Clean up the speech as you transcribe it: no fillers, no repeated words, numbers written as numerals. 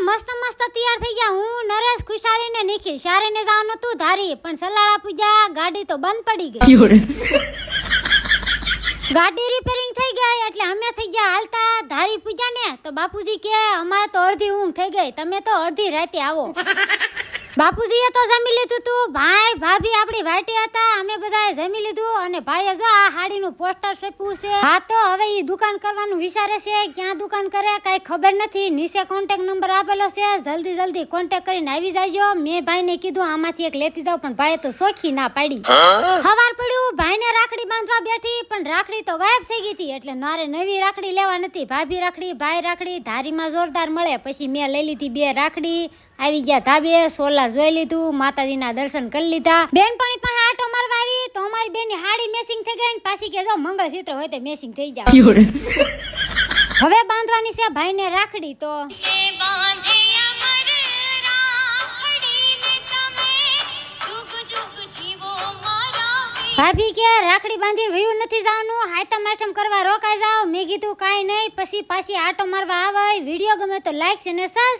મસ્ત મસ્ત તૈયાર થઈ ગયા. હું નરેશ ખુશાલી ને નિખિલ શારે ને જવાનું હતું ધારી, પણ સલાળા પૂજા ગાડી તો બંધ પડી ગઈ. ગાડી રિપેરિંગ થઈ ગઈ એટલે અમે થઈ ગયા હાલતા ધારી પૂજા ને. તો બાપુજી કે અમારે તો અડધી ઊંઘ થઈ ગઈ, તમે તો અડધી રાતે આવો. બાપુજીએ તો જમી લીધું તું. ભાઈ ભાભી આપણી વાટે હતા, અમે બધાએ જમી લીધું. અને ભાઈએ જો આ હાડીનું પોસ્ટર છાપ્યું છે. હા તો હવે ઈ દુકાન કરવાનું વિચારે છે. ક્યાં દુકાન કરે કાંઈ ખબર નથી. નીચે કોન્ટેક્ટ નંબર આપેલો છે, જલ્દી કોન્ટેક્ટ કરીને આવી જાયજો. મેં ભાઈને કીધું આમાંથી એક લેતી જાવ, પણ ભાઈએ તો સોખી ના પાડી. સવાર પડ્યું, ભાઈને રાખડી બાંધવા બેઠી, પણ રાખડી તો ગાયબ થઈ ગઈ હતી. એટલે મારે નવી રાખડી લેવા નથી. ભાભી રાખડી, ભાઈ રાખડી ધારીમાં જોરદાર મળે. પછી મેં લઈ લીધી 2 રાખડી. આવી ગયા ધાબે, સોલાર જોઈ લીધું, માતાજીના દર્શન કરી લીધા. બેનપણી પાસે આટો મારવા આવી તો અમારી બેનની હાડી મેચિંગ થઈ ગઈ ને પાછી કે જો મંગળસૂત્ર હોય તો મેચિંગ થઈ જાય. હવે બાંધવાની છે ભાઈને રાખડી. તો ભાભી કે રાખડી બાંધીને વયું નથી જવાનું, હાયતમ આઠમ કરવા રોકાઈ જાવ. મેં કીધું કાંઈ નહીં, પછી પાછી આટો મારવા આવે. વિડીયો ગમે તો લાઈક અને સબસ્ક્રાઇબ